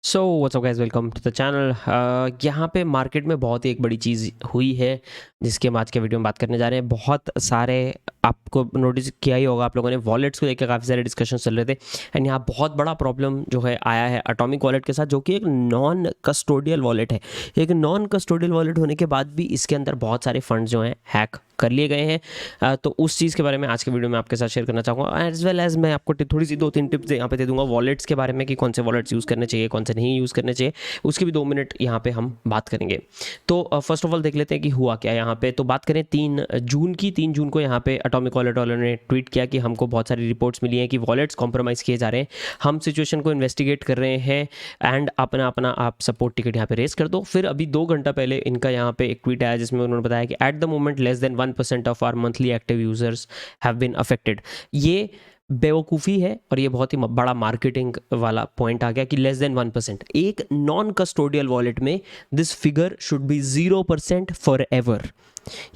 So what's up guys, welcome to the channel. यहाँ पे market में बहुत ही एक बड़ी चीज़ हुई है जिसके हम आज के वीडियो में बात करने जा रहे हैं। बहुत सारे आपको नोटिस किया ही होगा आप लोगों ने, वॉलेट्स को लेकर काफ़ी सारे डिस्कशन चल रहे थे। एंड यहाँ बहुत बड़ा प्रॉब्लम जो है आया है एटॉमिक वॉलेट के साथ, जो कि एक नॉन कस्टोडियल वॉलेट है। एक नॉन कस्टोडियल वॉलेट होने के बाद भी इसके अंदर बहुत सारे फंड्स जो हैं हैक कर लिए गए हैं। तो उस चीज़ के बारे में आज के वीडियो में आपके साथ शेयर करना चाहूँगा। एज वेल एज मैं आपको थोड़ी सी 2-3 टिप्स यहाँ पे दे दूंगा वॉलेट्स के बारे में कि कौन से वॉलेट्स यूज़ करने चाहिए, कौन से नहीं यूज़ करने चाहिए। उसकी भी 2 मिनट यहाँ पे हम बात करेंगे। तो फर्स्ट ऑफ ऑल देख लेते हैं कि हुआ क्या यहाँ पे। तो बात करें 3 जून को यहाँ पे एटॉमिक वॉलेट वालों ने ट्वीट किया कि हमको बहुत सारी रिपोर्ट्स मिली हैं कि वॉलेट्स कॉम्प्रोमाइज़ किए जा रहे हैं, हम सिचुएशन को इन्वेस्टिगेट कर रहे हैं एंड अपना अपना आप सपोर्ट टिकट यहाँ पे रेस कर दो। फिर अभी 2 घंटा पहले इनका यहाँ पे एक ट्वीट आया जिसमें उन्होंने बताया कि at the moment less than 1% of our monthly active users have been affected. ये बेवकूफ़ी है और ये बहुत ही बड़ा मार्केटिंग वाला पॉइंट आ गया कि लेस देन 1%। एक नॉन कस्टोडियल वॉलेट में this figure should be 0% for ever.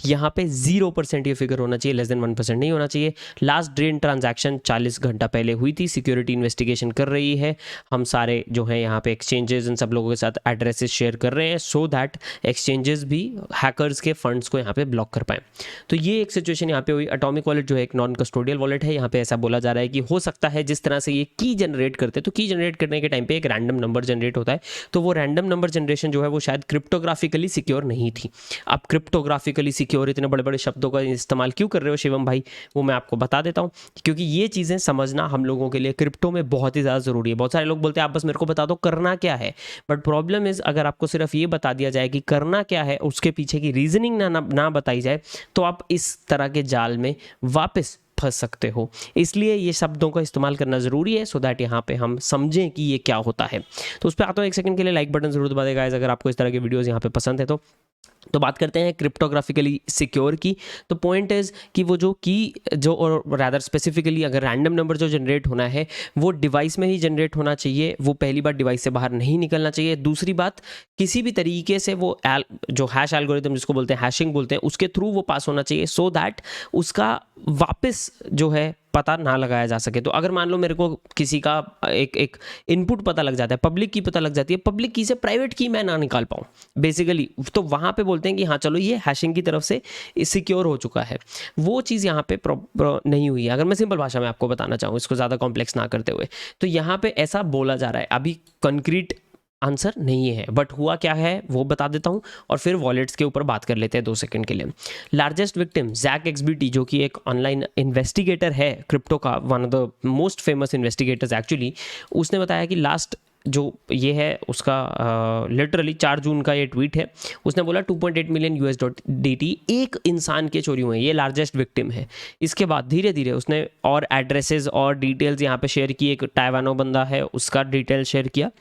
यहाँ पे 0% ये फिगर होना चाहिए, लेस देन 1% नहीं होना चाहिए। लास्ट ड्रेन ट्रांजैक्शन 40 घंटा पहले हुई थी। सिक्योरिटी इन्वेस्टिगेशन कर रही है। हम सारे जो हैं यहाँ पे एक्सचेंजेस इन सब लोगों के साथ एड्रेसेस शेयर कर रहे हैं सो दैट एक्सचेंजेस भी हैकर्स के फंड्स को यहाँ पे ब्लॉक कर पाएँ। तो ये एक सिचुएशन यहाँ पे हुई। एटॉमिक वॉलेट जो है एक नॉन कस्टोडियल वॉलेट है। यहाँ पे ऐसा बोला जा रहा है कि हो सकता है जिस तरह से ये की जनरेट करते हैं, तो की जनरेट करने के टाइम पे एक रैंडम नंबर जनरेट होता है, तो वो रैंडम नंबर जनरेशन जो है वो शायद क्रिप्टोग्राफिकली सिक्योर नहीं थी। अब क्रिप्टोग्राफिकली सिक्योर इतने बड़े बड़े शब्दों का इस्तेमाल क्यों कर रहे हो शिवम भाई, वो मैं आपको बता देता हूँ। क्योंकि ये चीज़ें समझना हम लोगों के लिए क्रिप्टो में बहुत ही ज़्यादा ज़रूरी है। बहुत सारे लोग बोलते हैं आप बस मेरे को बता दो करना क्या है, बट प्रॉब्लम इज़ अगर आपको सिर्फ ये बता दिया जाए कि करना क्या है, उसके पीछे की रीजनिंग ना बताई जाए, तो आप इस तरह के जाल में वापस फंस सकते हो। इसलिए ये शब्दों का इस्तेमाल करना ज़रूरी है सो दैट यहाँ पे हम समझें कि ये क्या होता है। तो उस पर आता हूँ, 1 सेकंड के लिए लाइक बटन जरूर दबा देगा अगर आपको इस तरह के वीडियोस यहाँ पे पसंद है तो बात करते हैं क्रिप्टोग्राफिकली सिक्योर की। तो पॉइंट इज़ कि वो जो की जो और रैदर स्पेसिफिकली अगर रैंडम नंबर जो जनरेट होना है वो डिवाइस में ही जनरेट होना चाहिए। वो पहली बात डिवाइस से बाहर नहीं निकलना चाहिए। दूसरी बात किसी भी तरीके से वो जो हैश एल्गोरिथम जिसको बोलते हैं हैशिंग बोलते हैं, उसके थ्रू वो पास होना चाहिए सो दैट उसका वापस जो है पता ना लगाया जा सके। तो अगर मान लो मेरे को किसी का एक इनपुट पता लग जाता है, पब्लिक की पता लग जाती है, पब्लिक की से प्राइवेट की मैं ना निकाल पाऊँ बेसिकली, तो वहाँ पे बोलते हैं कि हाँ चलो ये हैशिंग की तरफ से सिक्योर हो चुका है। वो चीज़ यहाँ पे नहीं हुई है। अगर मैं सिंपल भाषा में आपको बताना चाहूँ, इसको ज़्यादा कॉम्प्लेक्स ना करते हुए, तो यहाँ पे ऐसा बोला जा रहा है। अभी कंक्रीट आंसर नहीं है, बट हुआ क्या है वो बता देता हूँ और फिर वॉलेट्स के ऊपर बात कर लेते हैं 2 सेकंड के लिए। लार्जेस्ट विक्टिम जैक एक्सबीटी, जो कि एक ऑनलाइन इन्वेस्टिगेटर है क्रिप्टो का, one of the most famous investigators actually, उसने बताया कि लास्ट जो ये है उसका लिटरली 4 जून का ये ट्वीट है। उसने बोला 2.8 मिलियन USDT एक इंसान के चोरी हुए हैं। ये लार्जेस्ट विक्टिम है। इसके बाद धीरे धीरे उसने और एड्रेसेस और डिटेल्स यहाँ पे शेयर की। एक टाइवानो बंदा है, उसका डिटेल शेयर किया,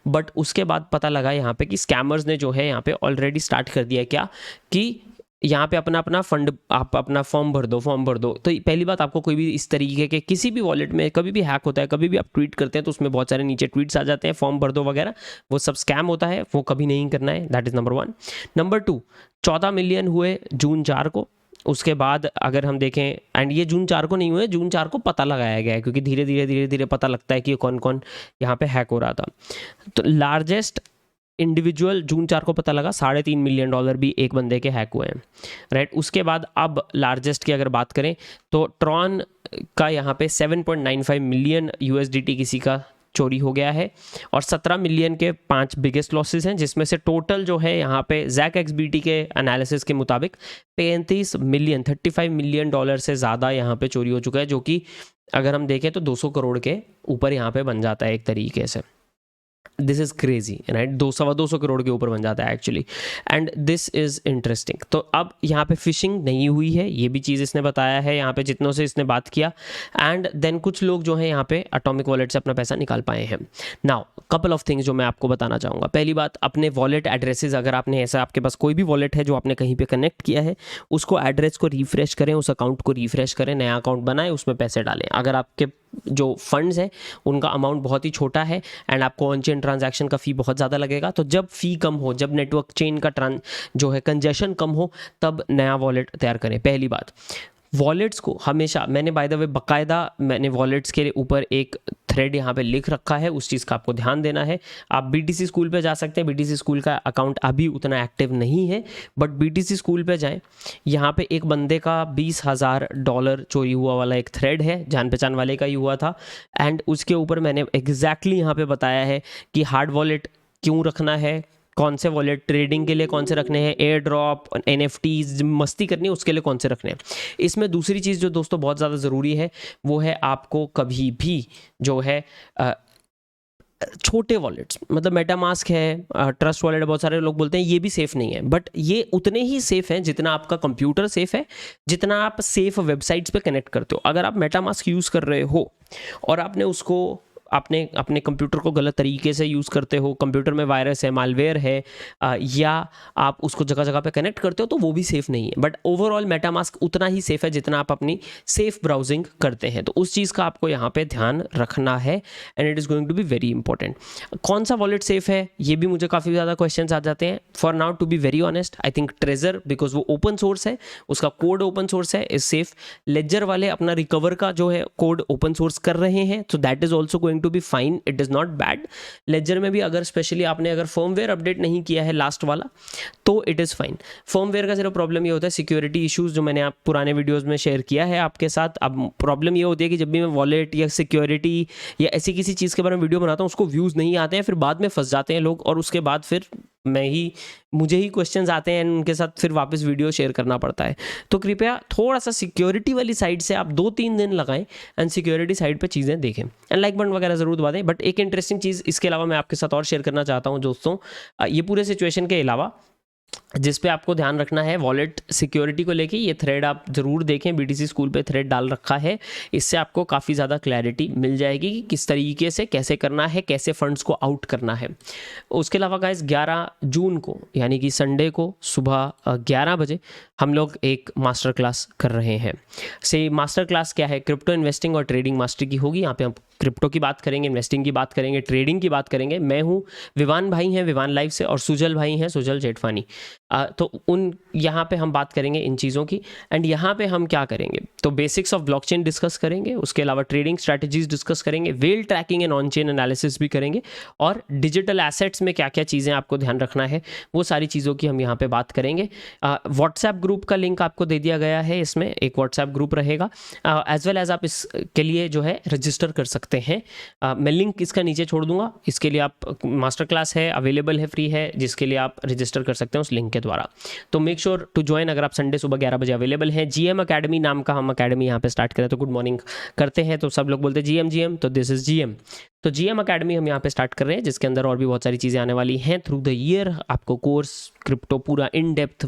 बट उसके बाद पता लगा यहाँ पे कि स्कैमर्स ने जो है यहाँ पे ऑलरेडी स्टार्ट कर दिया क्या कि यहाँ पे अपना अपना फंड, आप अपना फॉर्म भर दो। तो पहली बात, आपको कोई भी इस तरीके के किसी भी वॉलेट में कभी भी हैक होता है, कभी भी आप ट्वीट करते हैं तो उसमें बहुत सारे नीचे ट्वीट्स आ जाते हैं फॉर्म भर दो वगैरह, वो सब स्कैम होता है, वो कभी नहीं करना है। That is number 1। Number 2, 14 million हुए जून 4 को। उसके बाद अगर हम देखें, एंड ये जून 4 को नहीं हुए, जून 4 को पता लगाया गया है क्योंकि धीरे धीरे पता लगता है कि कौन कौन यहाँ पे हैक हो रहा था। तो लार्जेस्ट इंडिविजुअल जून 4 को पता लगा, $3.5 मिलियन भी एक बंदे के हैक हुए हैं, राइट। उसके बाद अब लार्जेस्ट की अगर बात करें तो ट्रॉन का यहाँ पे 7.95 मिलियन USDT किसी का चोरी हो गया है और 17 मिलियन के 5 बिगेस्ट लॉसेस हैं, जिसमें से टोटल जो है यहाँ पे जैक एक्सबीटी के एनालिसिस के मुताबिक 35 मिलियन डॉलर से ज़्यादा यहाँ पे चोरी हो चुका है, जो कि अगर हम देखें तो 200 करोड़ के ऊपर यहाँ पे बन जाता है एक तरीके से। This is crazy, right. 200 crore के ऊपर बन जाता है actually, and this is interesting. तो अब यहाँ पे फिशिंग नहीं हुई है, ये भी चीज़ इसने बताया है यहाँ पे जितनों से इसने बात किया। एंड देन कुछ लोग जो हैं यहाँ पे एटॉमिक वॉलेट से अपना पैसा निकाल पाए हैं। नाउ कपल ऑफ थिंग्स जो मैं आपको बताना चाहूँगा। पहली बात, अपने वॉलेट एड्रेसेस, अगर आपने ऐसा आपके पास कोई भी वॉलेट है जो आपने कहीं पे कनेक्ट किया है, उसको एड्रेस को रिफ्रेश करें, उस अकाउंट को रिफ्रेश करें, नया अकाउंट बनाएं, उसमें पैसे डालें। अगर आपके जो फंड्स है उनका अमाउंट बहुत ही छोटा है एंड आपको ऑन चेन ट्रांजैक्शन का फ़ी बहुत ज़्यादा लगेगा, तो जब फ़ी कम हो, जब नेटवर्क चेन का जो है कंजेशन कम हो, तब नया वॉलेट तैयार करें। पहली बात, वॉलेट्स को हमेशा, मैंने बाय द वे बाकायदा मैंने वॉलेट्स के ऊपर एक थ्रेड यहाँ पे लिख रखा है, उस चीज़ का आपको ध्यान देना है। आप BTC स्कूल पे जा सकते हैं, BTC स्कूल का अकाउंट अभी उतना एक्टिव नहीं है, बट BTC स्कूल पे जाएं। यहाँ पे एक बंदे का $20,000 चोरी हुआ वाला एक थ्रेड है, जान पहचान वाले का ही हुआ था, एंड उसके ऊपर मैंने एग्जैक्टली यहाँ पे बताया है कि हार्ड वॉलेट क्यों रखना है, कौन से वॉलेट ट्रेडिंग के लिए कौन से रखने हैं, एयर ड्रॉप, NFTs मस्ती करनी है उसके लिए कौन से रखने हैं। इसमें दूसरी चीज़ जो दोस्तों बहुत ज़्यादा ज़रूरी है वो है आपको कभी भी जो है छोटे वॉलेट्स, मतलब मेटामास्क है, ट्रस्ट वॉलेट, बहुत सारे लोग बोलते हैं ये भी सेफ़ नहीं है, बट ये उतने ही सेफ़ हैं जितना आपका कंप्यूटर सेफ़ है, जितना आप सेफ़ वेबसाइट्स पे कनेक्ट करते हो। अगर आप मेटामास्क यूज़ कर रहे हो और आपने उसको आपने अपने कंप्यूटर को गलत तरीके से यूज़ करते हो, कंप्यूटर में वायरस है, मालवेयर है, या आप उसको जगह जगह पे कनेक्ट करते हो, तो वो भी सेफ़ नहीं है। बट ओवरऑल मेटामास्क उतना ही सेफ़ है जितना आप अपनी सेफ़ ब्राउजिंग करते हैं, तो उस चीज़ का आपको यहाँ पे ध्यान रखना है, and it is going to be very important. कौन सा वॉलेट सेफ़ है ये भी मुझे काफ़ी ज़्यादा क्वेश्चन आ जाते हैं। For now to be very honest, I think Trezor, because वो ओपन सोर्स है, उसका कोड ओपन सोर्स है, इज सेफ़। लेजर वाले अपना रिकवर का जो है कोड ओपन सोर्स कर रहे हैं, तो that is also going to be fine, it is not bad. Ledger में भी अगर स्पेशली आपने अगर फर्मवेयर अपडेट नहीं किया है लास्ट वाला, तो इट इज़ फाइन। फर्मवेयर का सिर्फ प्रॉब्लम ये होता है सिक्योरिटी इश्यूज, जो मैंने आप पुराने वीडियोस में शेयर किया है आपके साथ। अब प्रॉब्लम ये होती है कि जब भी मैं वॉलेट या सिक्योरिटी या ऐसी किसी चीज़ के बारे में वीडियो बनाता हूँ, उसको व्यूज़ नहीं आते हैं, फिर बाद में फंस जाते हैं लोग, और उसके बाद फिर मुझे ही क्वेश्चंस आते हैं, उनके साथ फिर वापस वीडियो शेयर करना पड़ता है। तो कृपया थोड़ा सा सिक्योरिटी वाली साइड से आप 2-3 दिन लगाएं एंड सिक्योरिटी साइड पे चीज़ें देखें, एंड लाइक बटन वगैरह ज़रूर दबा दें। बट एक इंटरेस्टिंग चीज़ इसके अलावा मैं आपके साथ और शेयर करना चाहता हूँ दोस्तों, ये पूरे सिचुएशन के अलावा जिस पे आपको ध्यान रखना है वॉलेट सिक्योरिटी को लेके, ये थ्रेड आप ज़रूर देखें, BTC स्कूल पे थ्रेड डाल रखा है, इससे आपको काफ़ी ज़्यादा क्लैरिटी मिल जाएगी कि किस तरीके से कैसे करना है, कैसे फंड्स को आउट करना है। उसके अलावा गाइस 11 जून को यानी कि संडे को सुबह 11 बजे हम लोग एक मास्टर क्लास कर रहे हैं। से मास्टर क्लास क्या है, क्रिप्टो इन्वेस्टिंग और ट्रेडिंग मास्टर की होगी। यहाँ पे हम क्रिप्टो की बात करेंगे, इन्वेस्टिंग की बात करेंगे, ट्रेडिंग की बात करेंगे। मैं हूँ विवान भाई हैं विवान लाइव से, और सुजल भाई हैं सुजल जेठवानी। तो उन यहाँ पे हम बात करेंगे इन चीज़ों की, एंड यहाँ पे हम क्या करेंगे, तो बेसिक्स ऑफ ब्लॉकचेन डिस्कस करेंगे, उसके अलावा ट्रेडिंग स्ट्रैटेजीज डिस्कस करेंगे, whale tracking and on chain analysis भी करेंगे, और डिजिटल एसेट्स में क्या क्या चीज़ें आपको ध्यान रखना है वो सारी चीज़ों की हम यहाँ पे बात करेंगे। व्हाट्सएप ग्रुप का लिंक आपको दे दिया गया है, इसमें एक व्हाट्सएप ग्रुप रहेगा, एज वेल एज आप इसके लिए जो है रजिस्टर कर सकते हैं। मैं लिंक इसका नीचे छोड़ दूंगा, इसके लिए आप मास्टर क्लास है अवेलेबल है, फ्री है, जिसके लिए आप रजिस्टर कर सकते हैं उस लिंक के द्वारा। तो मेक श्योर टू ज्वाइन, अगर आप संडे सुबह 11 बजे अवेलेबल हैं। GM अकेडमी नाम का हम अकेडमी यहाँ पे स्टार्ट करें, तो गुड मॉर्निंग करते हैं, तो सब लोग बोलते हैं GM, तो दिस इज GM। तो GM अकेडमी हम यहाँ पे स्टार्ट कर रहे हैं, जिसके अंदर और भी बहुत सारी चीज़ें आने वाली हैं थ्रू द ईयर। आपको कोर्स क्रिप्टो पूरा in depth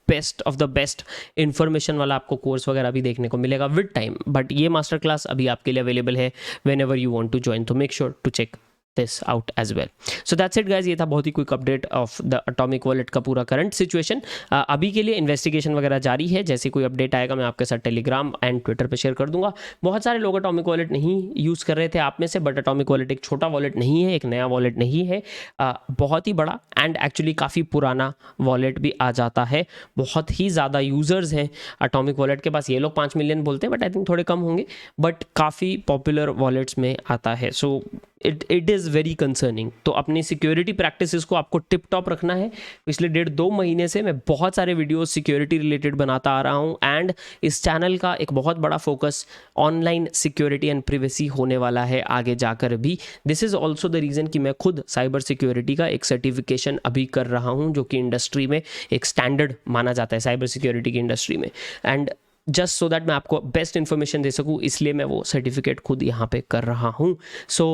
best of the best information वाला आपको कोर्स वगैरह भी देखने को मिलेगा विद टाइम, बट ये मास्टर क्लास अभी आपके लिए अवेलेबल है whenever you want to join, तो make sure to check this out as well. So that's it guys, ये था बहुत ही quick update of the atomic wallet का पूरा करंट सिचुएशन। अभी के लिए इन्वेस्टिगेशन वगैरह जारी है, जैसे कोई अपडेट आएगा मैं आपके साथ टेलीग्राम एंड ट्विटर पे शेयर कर दूंगा। बहुत सारे लोग एटॉमिक वॉलेट नहीं यूज़ कर रहे थे आप में से, बट एटॉमिक वॉलेट एक छोटा वॉलेट नहीं है, एक नया वॉलेट नहीं है, बहुत ही बड़ा एंड एक्चुअली काफ़ी पुराना वॉलेट भी आ जाता है। बहुत ही ज़्यादा यूज़र्स हैं एटॉमिक वॉलेट के पास, ये लोग 5 मिलियन बोलते हैं, बट आई थिंक थोड़े कम होंगे, बट काफ़ी पॉपुलर वॉलेट्स में आता है। So it is very concerning. तो अपनी सिक्योरिटी प्रैक्टिसेस को आपको टिप टॉप रखना है। पिछले 1.5-2 महीने से मैं बहुत सारे वीडियोस सिक्योरिटी रिलेटेड बनाता आ रहा हूँ, एंड इस चैनल का एक बहुत बड़ा focus online security and privacy होने वाला है आगे जाकर भी। This is also the reason कि मैं खुद साइबर सिक्योरिटी का एक सर्टिफिकेशन अभी कर रहा हूँ, जो कि इंडस्ट्री में एक स्टैंडर्ड माना जाता है साइबर सिक्योरिटी की इंडस्ट्री में, एंड जस्ट सो दैट मैं आपको बेस्ट इन्फॉर्मेशन दे सकूँ, इसलिए मैं वो सर्टिफिकेट खुद यहाँ पे कर रहा हूँ। सो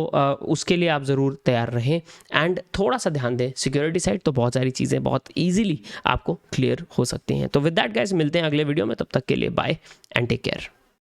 उसके लिए आप ज़रूर तैयार रहें एंड थोड़ा सा ध्यान दें सिक्योरिटी साइड, तो बहुत सारी चीज़ें बहुत ईजिली आपको क्लियर हो सकती हैं। तो विद दैट गाइस मिलते हैं अगले वीडियो में, तब तक के लिए बाय एंड टेक केयर।